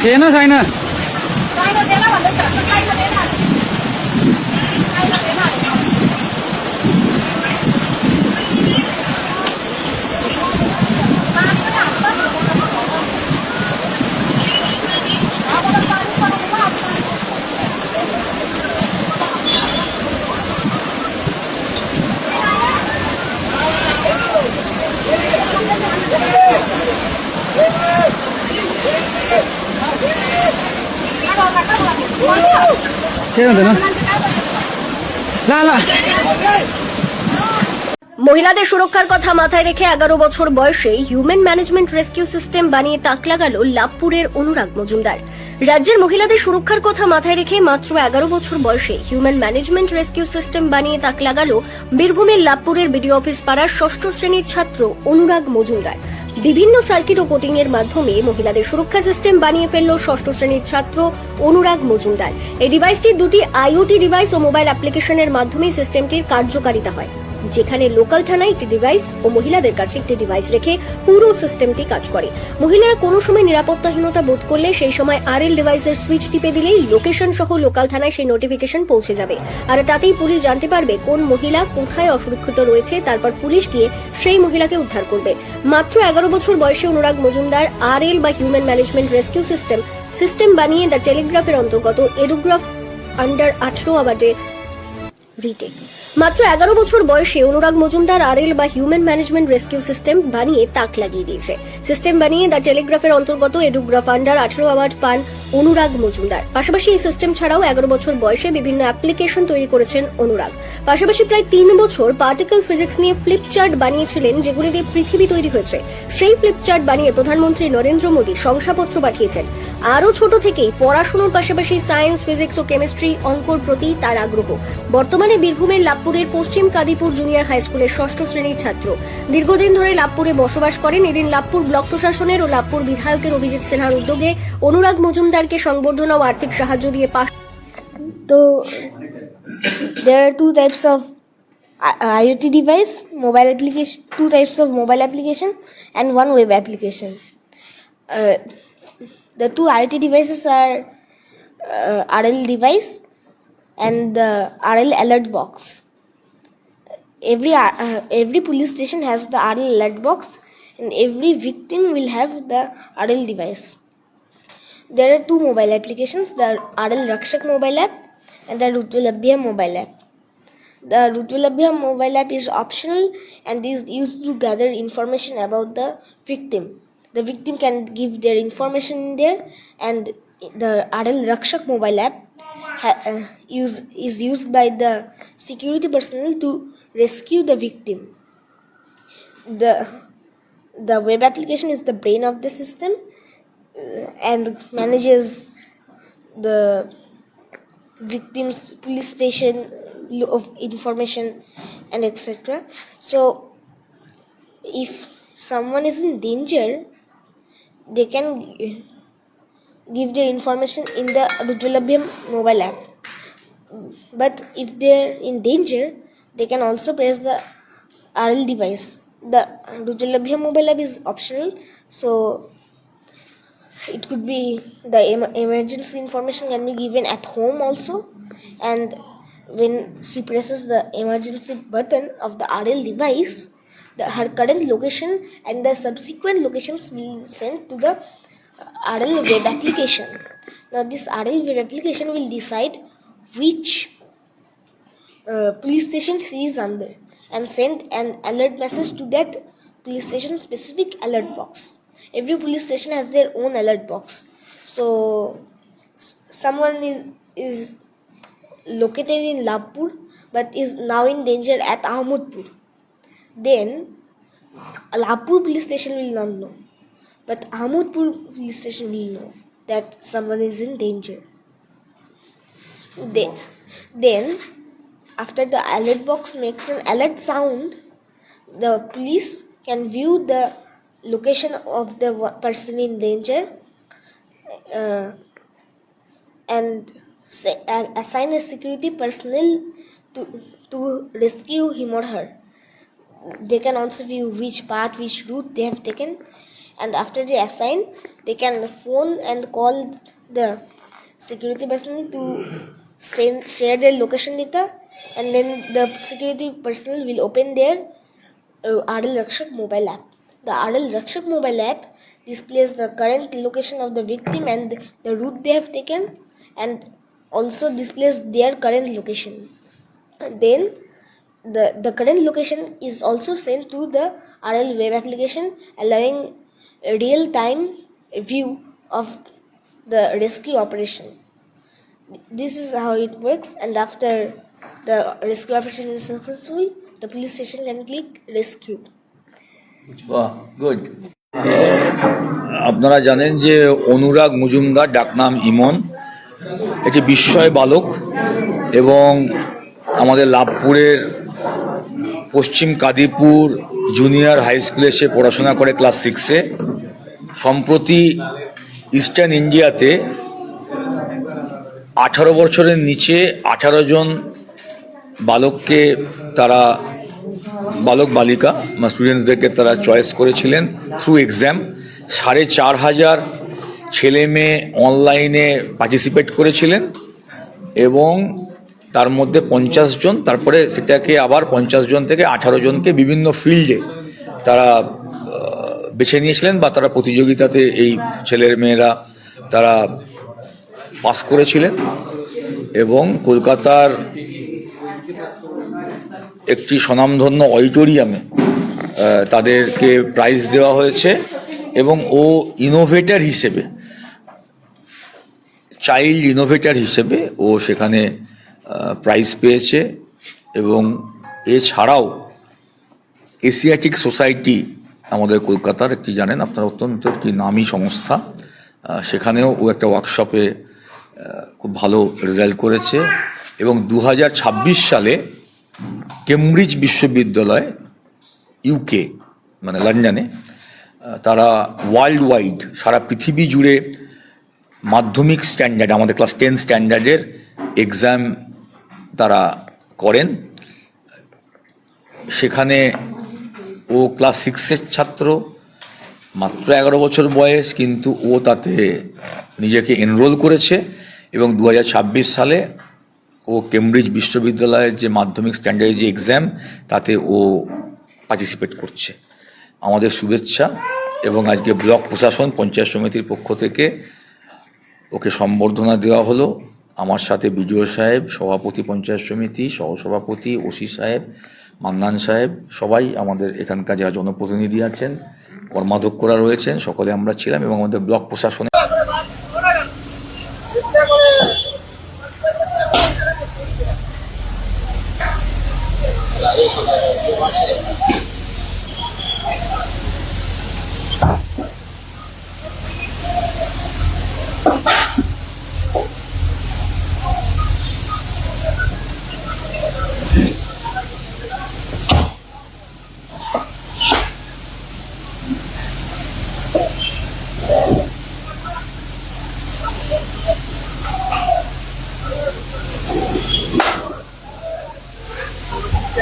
China, China. মহিলাদের সুরক্ষার কথা মাথায় রেখে 11 বছর বয়সে হিউম্যান ম্যানেজমেন্ট রেস্কিউ সিস্টেম বানিয়ে তাক লাগাল লাভপুরের অনুরাগ মজুমদার। রাজ্যের মহিলাদের সুরক্ষার কথা মাথায় রেখে মাত্র 11 বছর বয়সে হিউম্যান ম্যানেজমেন্ট রেস্কিউ সিস্টেম বানিয়ে তাক লাগাল বীরভূমের লাভপুরের বিডিও অফিস পাড়ার 6ষ্ঠ শ্রেণীর ছাত্র অনুরাগ মজুমদার। বিভিন্ন সার্কিট ও কোটিং এর মাধ্যমে মহিলাদের সুরক্ষা সিস্টেম বানিয়ে ফেলল 6ষ্ঠ শ্রেণীর ছাত্র অনুরাগ মজুমদার। এই ডিভাইসটি দুটি আইওটি ডিভাইস ও মোবাইল অ্যাপ্লিকেশনের মাধ্যমে সিস্টেমটির কার্যকারিতা হয়, যেখানে লোকাল থানায় একটি ডিভাইস ও মহিলাদের কাছে একটি ডিভাইস রেখে পুরো সিস্টেমটি কাজ করে। মহিলারা কোনো সময় নিরাপত্তাহীনতা বোধ করলে সেই সময় আরএল ডিভাইসের সুইচ টিপে দিলেই লোকেশন সহ লোকাল থানায় সেই নোটিফিকেশন পৌঁছে যাবে, আর তাতেই পুলিশ জানতে পারবে কোন মহিলা কোথায় অসুরক্ষিত রয়েছে। তারপর পুলিশ গিয়ে সেই মহিলাকে উদ্ধার করবে। মাত্র 11 বছর বয়সে অনুরাগ মজুমদার আরএল বা হিউম্যান ম্যানেজমেন্ট রেস্কিউ সিস্টেম বানিয়ে দ্য টেলিগ্রাফের অন্তর্গত এডুগ্রাফ আন্ডার 18 আওয়ার্ডে রিটেক। মাত্র 11 বছর বয়সে অনুরাগ মজুমদার আরএল বা হিউম্যান ম্যানেজমেন্ট রেস্কিউ সিস্টেম বানিয়ে তাক লাগিয়ে দিয়েছে। সিস্টেম বানিয়ে দ্য টেলিগ্রাফের অন্তর্গত এডুগ্রাফ আন্ডার 18 অ্যাওয়ার্ড পান অনুরাগ মজুমদার। পাশাপাশি এই সিস্টেম ছাড়াও 11 বছর বয়সে বিভিন্ন অ্যাপ্লিকেশন তৈরি করেছেন অনুরাগ। পাশাপাশি প্রায় 3 বছর পার্টিকেল ফিজিক্স নিয়ে ফ্লিপচার্ট বানিয়েছিলেন, যেগুলি দিয়ে পৃথিবী তৈরি হয়েছে। সেই ফ্লিপচার্ট বানিয়ে প্রধানমন্ত্রী নরেন্দ্র মোদী শংসাপত্র পাঠিয়েছেন। আরও ছোট থেকেই পড়াশোনার পাশাপাশি সায়েন্স, ফিজিক্স ও কেমিস্ট্রি, অঙ্কর প্রতি তার আগ্রহ। বর্তমানে বীরভূমের লাভপুরের পশ্চিম কাদিপুর জুনিয়র হাই স্কুলের 6ষ্ঠ শ্রেণীর ছাত্র। দীর্ঘদিন ধরে লাভপুরে বসবাস করেন। এদিন লাভপুর ব্লক প্রশাসনের ও লাভপুর বিধায়কের অভিজিৎ সিনহার উদ্যোগে অনুরাগ মজুমদারকে সংবর্ধনা ও আর্থিক সাহায্য দিয়ে পাশ। So there are two types of IoT device, mobile application, two types of mobile application and one web application. The two IoT devices are RL device and the RL alert box. Every police station has the RL alert box, and every victim will have the RL device. There are two mobile applications, the RL Rakshak mobile app and the Rutulabhya mobile app. The Rutulabhya mobile app is optional and is used to gather information about the victim. The victim can give their information in there, and the RL Rakshak mobile app is used by the security personnel to rescue the victim. The web application is the brain of the system and manages the victim's police station of information and etc. So if someone is in danger, they can give their information in the Rutulabhya mobile app. But if they're in danger, they can also press the RL device. The Rutulabhya mobile app is optional, so it could be the emergency information can be given at home also, and when she presses the emergency button of the RL device, her current location and the subsequent locations will be sent to the RL web application. Now this RL web application will decide which police station she is under and send an alert message to that police station specific alert box. Every police station has their own alert box. So someone is located in Labpur but is now in danger at Ahmedpur. Then Labpur police station will not know, but Ahmedpur police station will know that someone is in danger. Then after the alert box makes an alert sound, the police can view the location of the person in danger and assign a security personnel to rescue him or her. They can also view which path, which route they have taken, and after they assign, they can phone and call the security personnel to share their location data, and then the security personnel will open their RL Rakshak mobile app. The RL Rakshak mobile app displays the current location of the victim and the route they have taken, and also displays their current location. And then the current location is also sent to the RL web application, allowing a real-time view of the rescue operation. This is how it works, and after the rescue operation is successful, the police station can click rescue. বাহ, good. আপনারা জানেন যে অনুরাগ মজুমদার, ডাকনাম ইমন, একটি বিস্ময় বালক এবং আমাদের লাভপুরের পশ্চিম কাদিপুর জুনিয়র হাই স্কুলে সে পড়াশোনা করে ক্লাস 6-এ। সম্প্রতি ইস্টার্ন ইন্ডিয়াতে 18 বছরের নিচে 18 জন বালককে তারা বালক বালিকা বা স্টুডেন্টসদেরকে তারা চয়েস করেছিলেন থ্রু এক্সাম। 4500 ছেলে মেয়ে অনলাইনে পার্টিসিপেট করেছিলেন এবং তার মধ্যে 50 জন, তারপরে সেটাকে আবার 50 জন থেকে 18 জনকে বিভিন্ন ফিল্ডে তারা বেছে নিয়েছিলেন বা তারা প্রতিযোগিতাতে এই ছেলের মেয়েরা তারা পাস করেছিলেন এবং কলকাতার একটি স্বনামধন্য অডিটোরিয়ামে তাদেরকে প্রাইজ দেওয়া হয়েছে এবং ও ইনোভেটর হিসেবে, চাইল্ড ইনোভেটর হিসেবে ও সেখানে প্রাইজ পেয়েছে। এবং এছাড়াও এশিয়াটিক সোসাইটি আমাদের কলকাতার একটি, জানেন আপনারা, অত্যন্ত একটি নামী সংস্থা, সেখানেও ও একটা ওয়ার্কশপে খুব ভালো রেজাল্ট করেছে। এবং 2026 সালে কেমব্রিজ বিশ্ববিদ্যালয় ইউকে মানে লন্ডনে তারা ওয়ার্ল্ড ওয়াইড সারা পৃথিবী জুড়ে মাধ্যমিক স্ট্যান্ডার্ড, আমাদের ক্লাস 10 স্ট্যান্ডার্ডের এক্সাম তারা করেন। সেখানে ও ক্লাস 6-এর ছাত্র, মাত্র 11 বছর বয়স, কিন্তু ও তাতে নিজেকে এনরোল করেছে এবং 2026 সালে ও কেমব্রিজ বিশ্ববিদ্যালয়ের যে মাধ্যমিক স্ট্যান্ডার্ডের যে এক্সাম তাতে ও পার্টিসিপেট করছে। আমাদের শুভেচ্ছা। এবং আজকে ব্লক প্রশাসন পঞ্চায়েত সমিতির পক্ষ থেকে ওকে সম্বর্ধনা দেওয়া হলো। আমার সাথে বিডিও সাহেব, সভাপতি পঞ্চায়েত সমিতি, সহসভাপতি, ওসি সাহেব, মান্নান সাহেব, সবাই আমাদের এখানকার যারা জনপ্রতিনিধি আছেন, কর্মাধ্যক্ষরা রয়েছেন, সকলে আমরা ছিলাম এবং আমাদের ব্লক প্রশাসনে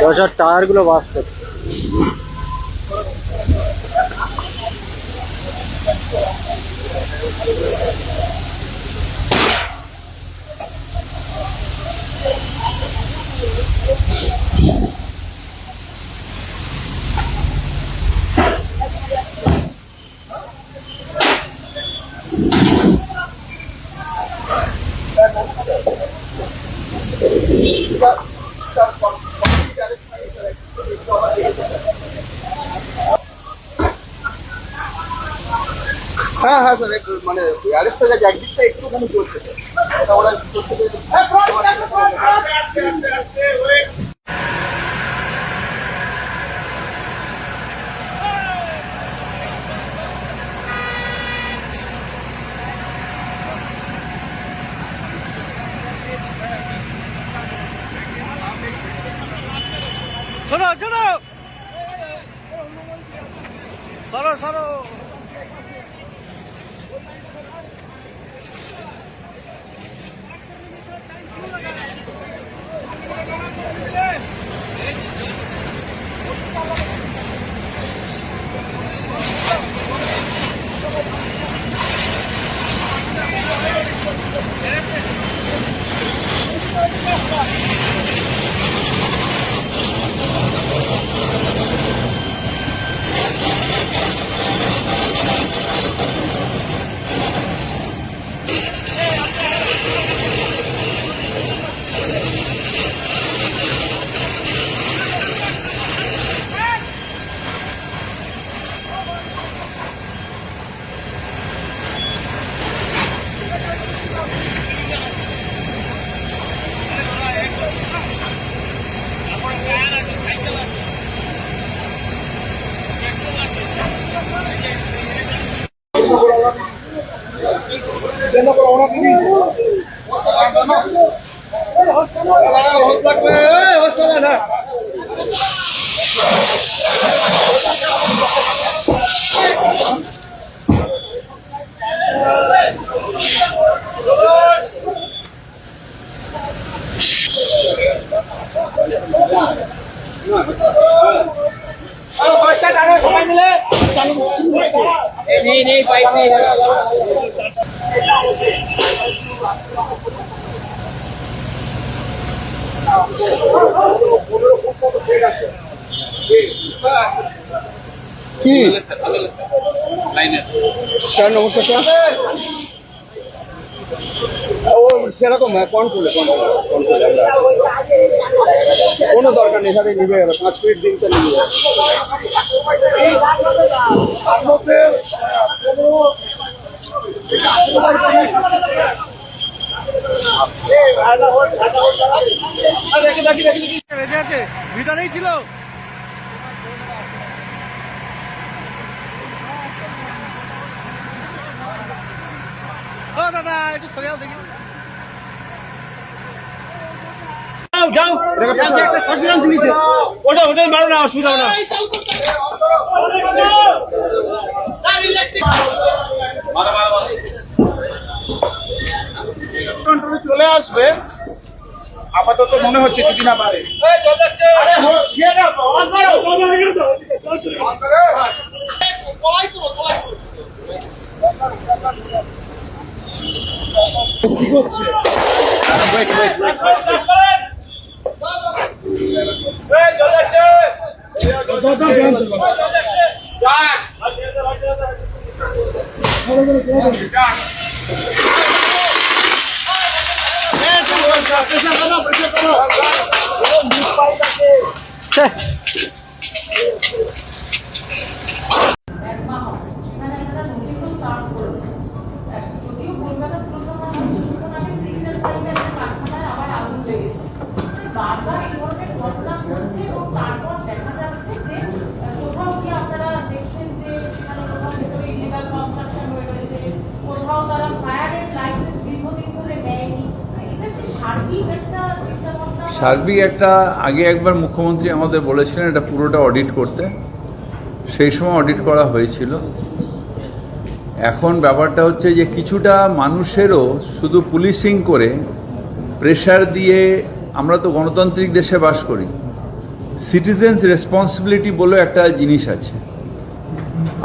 দরজার টায়ারগুলো বাস করছে। হ্যাঁ হ্যাঁ স্যার, মানে অ্যারেস্ট হয়ে গেছে, একদিকটা একটুখানি চলছে স্যার, ওরা সরো সরো সরো সরো। কি স্যার নমস্কার স্যার ও সেরকম কন্ট্রোলে কোনো দরকার নেই স্যার নিবে যাবে 5 মিনিট দিন তো নিবে ভিতরেই ছিল ও দাদা একটু সরে যাও দেখি যাও একটা শর্ট ডান্স নিচে ওটা মারো না অসুবিধা হবে না কন্ট্রোলে চলে আসবে আপাতত মনে হচ্ছে যদি না পারে কি করছে বারবার এই ধরনের ঘটনা ঘটছে এবং তারপর দেখা যাচ্ছে যে কোথাও কি আপনারা দেখছেন যে সেখানে কোথাও ভেতরে ইলিগাল কনস্ট্রাকশন হয়ে রয়েছে, কোথাও তারা ফায়ার এন্ড লাইসেন্স দীর্ঘদিন ধরে নেয়নি। এটা কি সার্বিক একটা চিন্তাভাবনা? সার্বিক একটা আগে একবার মুখ্যমন্ত্রী আমাদের বলেছিলেন এটা পুরোটা অডিট করতে, সেই সময় অডিট করা হয়েছিল। এখন ব্যাপারটা হচ্ছে যে কিছুটা মানুষেরও শুধু পুলিশিং করে প্রেশার দিয়ে, আমরা তো গণতান্ত্রিক দেশে বাস করি, সিটিজেন্স রেসপন্সিবিলিটি বলে একটা জিনিস আছে।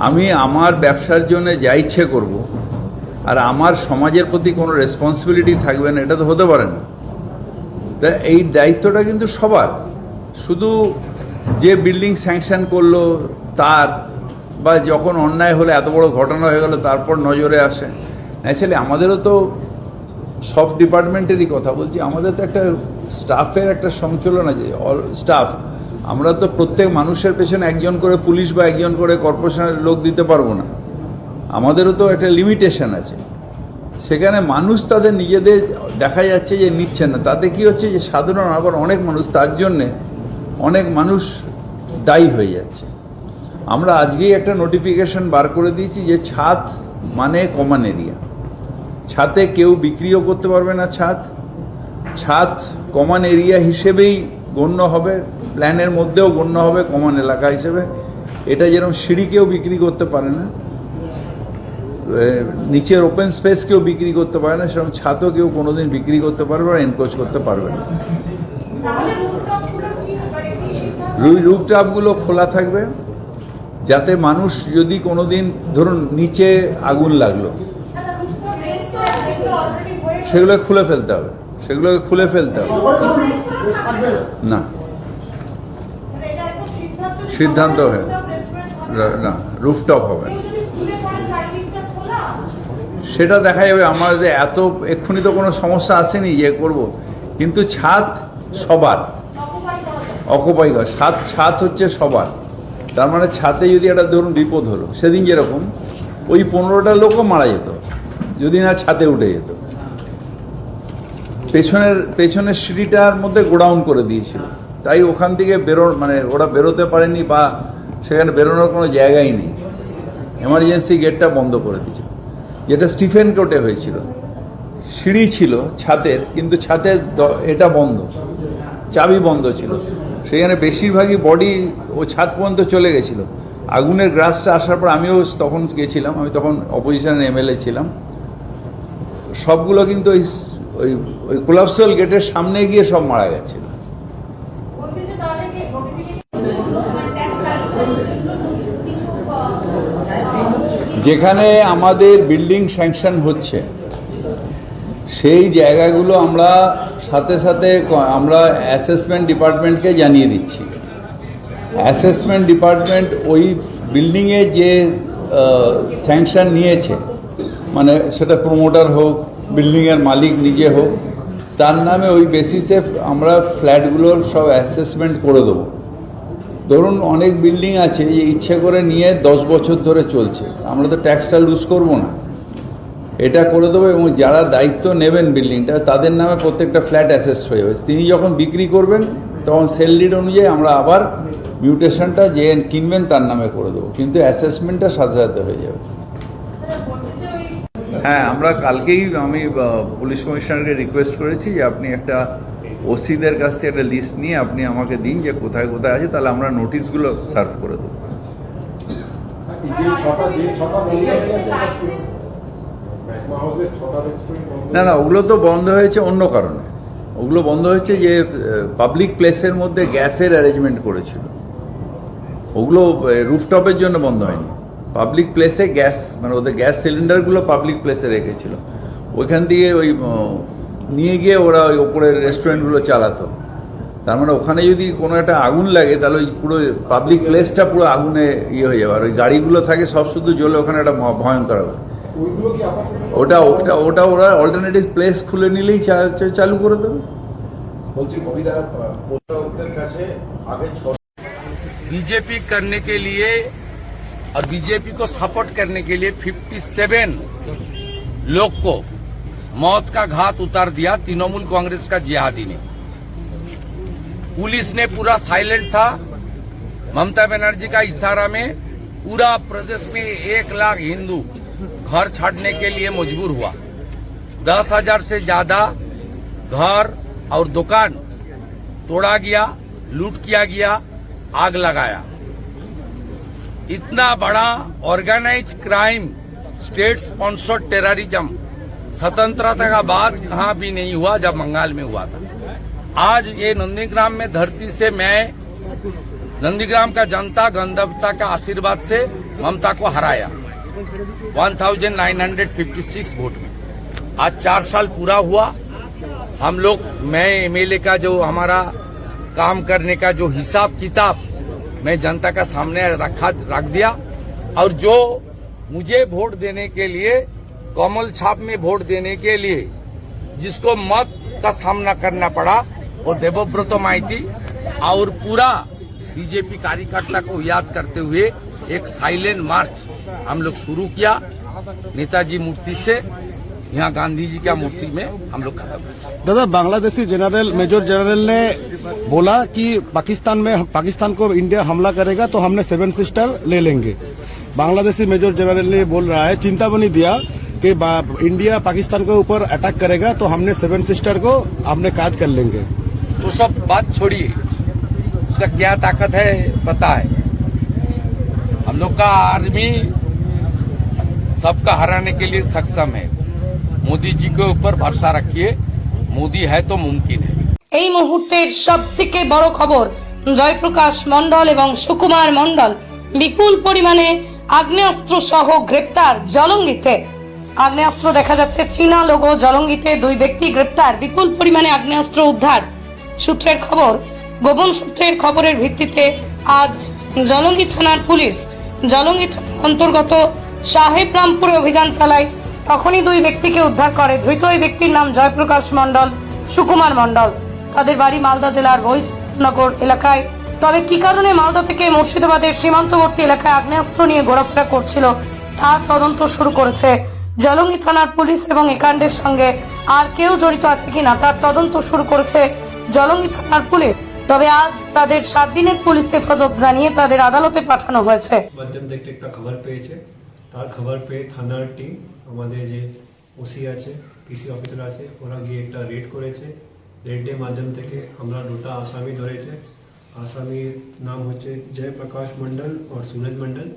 আমি আমার ব্যবসার জন্য যা ইচ্ছে করব আর আমার সমাজের প্রতি কোনো রেসপন্সিবিলিটি থাকবে না, এটা তো হতে পারে না। তা এই দায়িত্বটা কিন্তু সবার, শুধু যে বিল্ডিং স্যাংশন করলো তার, বা যখন অন্যায় হলে এত বড় ঘটনা হয়ে গেল তারপর নজরে আসে। অ্যাকচুয়ালি আমাদেরও তো সব ডিপার্টমেন্টেরই কথা বলছি, আমাদের তো একটা স্টাফের একটা সঞ্চালন আছে, অল স্টাফ। আমরা তো প্রত্যেক মানুষের পেছনে একজন করে পুলিশ বা একজন করে কর্পোরেশনের লোক দিতে পারবো না, আমাদেরও তো একটা লিমিটেশন আছে। সেখানে মানুষ তাদের নিজেদের দেখা যাচ্ছে যে নিচ্ছে না, তাতে কি হচ্ছে যে সাধারণ আবার অনেক মানুষ, তার জন্যে অনেক মানুষ দায়ী হয়ে যাচ্ছে। আমরা আজকেই একটা নোটিফিকেশন বার করে দিয়েছি যে ছাদ মানে কমন এরিয়া, ছাদে কেউ বিক্রিও করতে পারবে না। ছাদ কমন এরিয়া হিসেবেই গণ্য হবে, প্ল্যানের মধ্যেও গণ্য হবে কমন এলাকা হিসেবে। এটা যেরকম সিঁড়ি কেউ বিক্রি করতে পারে না, নিচের ওপেন স্পেস কেউ বিক্রি করতে পারে না, সেরকম ছাদও কেউ কোনোদিন বিক্রি করতে পারবে না, এনক্রোচ করতে পারবে না। রুফটপগুলো খোলা থাকবে, যাতে মানুষ যদি কোনোদিন ধরুন নিচে আগুন লাগলো, সেগুলো খুলে ফেলতে হবে, সেগুলোকে খুলে ফেলতে হবে। না, সিদ্ধান্ত হয় না, রুফটপ হবে সেটা দেখা যাবে। আমাদের এত এক্ষুনি তো কোনো সমস্যা আসেনি যে করব, কিন্তু ছাদ সবার অকুপাই করা, ছাদ হচ্ছে সবার। তার মানে ছাদে যদি একটা ধরুন বিপদ হলো, সেদিন যেরকম ওই 15টা লোকও মারা যেত যদি না ছাদে উঠে যেত। পেছনের সিঁড়িটার মধ্যে গোডাউন করে দিয়েছিল, তাই ওখান থেকে মানে ওরা বেরোতে পারেনি, বা সেখানে বেরোনোর কোনো জায়গাই নেই, এমার্জেন্সি গেটটা বন্ধ করে দিয়েছিল। যেটা স্টিফেন কোর্টে হয়েছিল, সিঁড়ি ছিল ছাদের, কিন্তু ছাদের এটা বন্ধ, চাবি বন্ধ ছিল, সেখানে বেশিরভাগই বডি ও ছাদ পর্যন্ত চলে গেছিল। আগুনের গ্রাসটা আসার পর আমিও তখন গেছিলাম, আমি তখন অপোজিশনের এমএলএ ছিলাম। সবগুলো কিন্তু ওই কোলাপসাল গেটের সামনে গিয়ে সব মারা গেছিল। যেখানে আমাদের বিল্ডিং স্যাংশন হচ্ছে সেই জায়গাগুলো আমরা সাথে সাথে আমরা অ্যাসেসমেন্ট ডিপার্টমেন্টকে জানিয়ে দিচ্ছি। অ্যাসেসমেন্ট ডিপার্টমেন্ট ওই বিল্ডিংয়ে যে স্যাংশন নিয়েছে, মানে সেটা প্রমোটার হোক, বিল্ডিংয়ের মালিক নিজে হোক, তার নামে ওই বেসিসে আমরা ফ্ল্যাটগুলোর সব অ্যাসেসমেন্ট করে দেবো। ধরুন অনেক বিল্ডিং আছে যে ইচ্ছে করে নিয়ে 10 বছর ধরে চলছে, আমরা তো ট্যাক্সটা লুজ করব না, এটা করে দেবো। এবং যারা দায়িত্ব নেবেন বিল্ডিংটা তাদের নামে প্রত্যেকটা ফ্ল্যাট অ্যাসেস হয়ে যাবে। তিনি যখন বিক্রি করবেন তখন সেল ডিড অনুযায়ী আমরা আবার মিউটেশনটা যে কিনবেন তার নামে করে দেবো, কিন্তু অ্যাসেসমেন্টটা সাথে সাথে হয়ে যাবে। হ্যাঁ, আমরা কালকেই আমি পুলিশ কমিশনারকে রিকোয়েস্ট করেছি যে আপনি একটা ওসিদের কাছ থেকে একটা লিস্ট নিয়ে আপনি আমাকে দিন যে কোথায় কোথায় আছে, তাহলে আমরা নোটিশগুলো সার্ভ করে দেবো। না না, ওগুলো তো বন্ধ হয়েছে অন্য কারণে। ওগুলো বন্ধ হয়েছে যে পাবলিক প্লেসের মধ্যে গ্যাসের অ্যারেঞ্জমেন্ট করেছিল, ওগুলো রুফটপের জন্য বন্ধ হয়নি। পাবলিক প্লেসে গ্যাস, মানে ওদের গ্যাস সিলিন্ডারগুলো পাবলিক প্লেসে রেখেছিল, ওইখান থেকে ওই নিয়ে গিয়ে ওরা ওই ওপরের রেস্টুরেন্টগুলো চালাতো। তার মানে ওখানে যদি কোনো একটা আগুন লাগে তাহলে ওই পুরো পাবলিক প্লেসটা পুরো আগুনে ইয়ে হয়ে যাবে। আর ওই গাড়িগুলো থাকে সব শুধু জ্বলে, ওখানে একটা ভয়ঙ্কর হবে। ওটা ওটা ওটা ওরা অল্টারনেটিভ প্লেস খুলে নিলেই চালু করে দেবে। बीजेपी करने के लिए और बीजेपी को सपोर्ट करने के लिए 57 लोग को मौत का घात उतार दिया तृणमूल कांग्रेस का जिहादी ने। पुलिस ने पूरा साइलेंट था। ममता बनर्जी का इशारा में पूरा प्रदेश में 1 लाख हिंदू घर छोड़ने के लिए मजबूर हुआ। 10,000 से ज्यादा घर और दुकान तोड़ा गया, लूट किया गया, आग लगाया। इतना बड़ा organise crime, state sponsored terrorism स्वतंत्रता का बाद कहां भी नहीं हुआ जब बंगाल में हुआ था। आज ये नंदीग्राम में धरती से मैं नंदीग्राम का जनता गंधवता का आशीर्वाद से ममता को हराया 1956 वोट में। आज 4 साल पूरा हुआ। हम लोग, मैं एमएलए का जो हमारा काम करने का जो हिसाब किताब मैं जनता का सामने रख दिया, और जो मुझे वोट देने के लिए, कमल छाप में वोट देने के लिए जिसको मत का सामना करना पड़ा वो देवव्रत माइती और पूरा बीजेपी कार्यकर्ता को याद करते हुए एक साइलेंट मार्च हम लोग शुरू किया नेताजी मूर्ति से यहाँ गांधी जी का मूर्ति में हम लोग खत्म। दादा, बांग्लादेशी जनरल, मेजर जनरल ने बोला कि पाकिस्तान को इंडिया हमला करेगा तो हमने 7 सिस्टर ले लेंगे। बांग्लादेशी मेजर जनरल ने बोल रहा है, चेतावनी दिया कि इंडिया पाकिस्तान के ऊपर अटैक करेगा तो हमने 7 सिस्टर को हमने काट कर लेंगे। तो सब बात छोड़िए, उसका क्या ताकत है पता है। हम लोग का आर्मी सबका हराने के लिए सक्षम है। मोदी जी के ऊपर भरोसा रखिए, मोदी है तो मुमकिन है। এই মুহূর্তের সবথেকে বড় খবর, জয়প্রকাশ মণ্ডল এবং সুকুমার মণ্ডল বিপুল পরিমাণে আগ্নেয়াস্ত্র সহ গ্রেপ্তার জলঙ্গিতে। আগ্নেয়াস্ত্র দেখা যাচ্ছে চীনা লোগো জলঙ্গিতে 2 ব্যক্তি গ্রেপ্তার, বিপুল পরিমাণে আগ্নেয়াস্ত্র উদ্ধার। সূত্রের খবর, গোপন সূত্রের খবরের ভিত্তিতে আজ জলঙ্গি থানার পুলিশ জলঙ্গি থানার অন্তর্গত সাহেবরামপুরে অভিযান চালায়। তখনই 2 ব্যক্তিকে উদ্ধার করে। ধৃত ওই ব্যক্তির নাম জয়প্রকাশ মণ্ডল, সুকুমার মণ্ডল। তাদের বাড়ি মালদা জেলার বৈষ্ণবনগর এলাকায়। তবে কি কারণে মালদা থেকে মুর্শিদাবাদের সীমান্তবর্তী এলাকায় আগ্নেয়াস্ত্র নিয়ে ঘোরাফেরা করছিল তার তদন্ত শুরু করেছে জলঙ্গি থানার পুলিশ, এবং এই কাণ্ডের সঙ্গে আর কেউ জড়িত আছে কিনা তার তদন্ত শুরু করেছে জলঙ্গি থানার পুলিশ। তবে আজ তাদের 7 দিনের পুলিশ হেফাজত জানিয়ে তাদের আদালতে পাঠানো হয়েছে। মাধ্যম থেকে একটা খবর পেয়েছে, তার খবর পেয়ে থানার টিম, আমাদের যে ওসি আছে, পিসি অফিসার আছে, ওরা গিয়ে একটা রেড করেছে। রেডের মাধ্যম থেকে আমরা 2টা আসামি ধরেছে। আসামির নাম হচ্ছে জয়প্রকাশ মণ্ডল আর সুরজ মণ্ডল।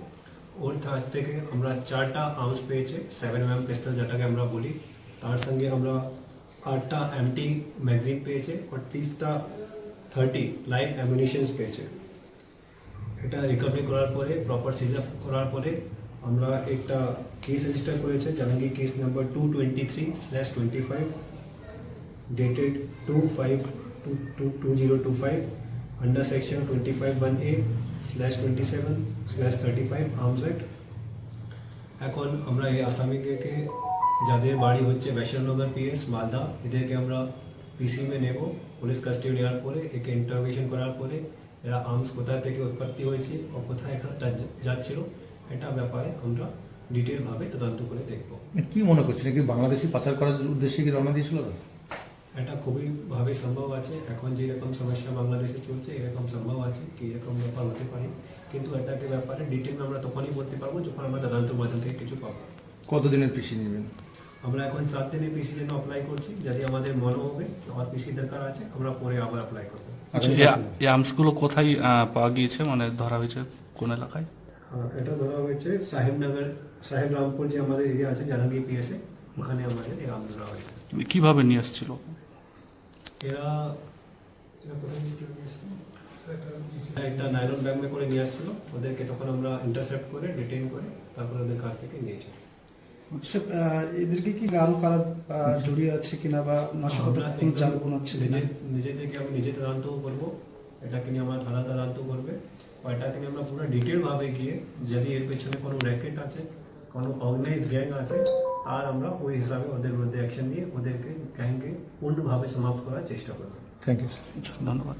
ওর কাছ থেকে আমরা 4টা আর্মস পেয়েছে, 7mm পিস্তল যেটাকে আমরা বলি। তার সঙ্গে আমরা 8টা এমটি ম্যাগাজিন পেয়েছে আর 30টা 30 লাইভ অ্যামিনিশনস পেয়েছে। এটা রিকভারি করার পরে, প্রপার সিজ করার পরে আমরা একটা কেস রেজিস্টার করেছে Jahangir case number 223/25 dated 2/5/2025 under section 25(1)A/27/35 arms act. এখন আমরা এই আসামিকে যাদের বাড়ি হচ্ছে বৈষ্ণবনগর পিএস মালদা, এদেরকে আমরা পিসিএমে নেব। পুলিশ কাস্টডি নেওয়ার পরে একে ইন্টারোগেশন করার পরে এরা আর্মস কোথা থেকে উৎপত্তি হয়েছে ও কোথায় এখানে যাচ্ছিল এটা ব্যাপারে আমরা ডিটেলভাবে তদন্ত করে দেখব। কি মনে করছেন কি বাংলাদেশি পাচার করার উদ্দেশ্যে কি রওনা দিয়েছিল? এটা খুবই ভাবে সম্ভব আছে। এখন যেরকম সমস্যা বাংলাদেশে চলছে এরকম সম্ভব আছে কি এরকম ব্যাপার হতে পারে, কিন্তু এটাকে ব্যাপারে ডিটেল আমরা তখনই বলতে পারবো যখন আমরা তদন্তের মাধ্যম থেকে কিছু পাবো। কতদিনের পিসি নেবেন? আমরা এখন 7 দিনের পিসি জন্য অ্যাপ্লাই করছি। যদি আমাদের মনে হবে আর পিসি দরকার আছে আমরা পরে আবার অ্যাপ্লাই করবো। আচ্ছা, এই আর্মসগুলো কোথায় পাওয়া গিয়েছে, মানে ধরা হয়েছে কোন এলাকায়? এটা ধরা হয়েছে সাহেবনগর, সাহেবরামপুর যে আমাদের এরিয়া আছে জাহাঙ্গীর পিএসে, ওখানে আমাদের এই আর্মস ধরা হয়েছে। কিভাবে নিয়ে আসছিল এরা কোথায় নিয়ে আসছিল? একটা নাইলন ব্যাগ মে করে নিয়ে আসছিল। ওদেরকে তখন আমরা ইন্টারসেপ্ট করে ডিটেইন করে তারপরে ওদের কাছ থেকে নিয়েছি। আচ্ছা, এদেরকে কি আরো কারা জড়িয়ে আছে কিনা বা নাশকতার কোনো চাল বানাচ্ছে কিনা? নিজেদেরকে আমি নিজে তদন্ত করবো, এটাকে নিয়ে আমার থানা তদন্ত করবে, আর এটাকে নিয়ে আমরা পুরো ডিটেলভাবে গিয়ে যদি এর পেছনে কোনো র্যাকেট আছে, কোনো অর্গানাইজ গ্যাং আছে, আর আমরা ওই হিসাবে ওদের বিরুদ্ধে অ্যাকশন নিয়ে ওদেরকে গ্যাংকে পূর্ণভাবে সমাপ্ত করার চেষ্টা করবো। থ্যাংক ইউ, ধন্যবাদ।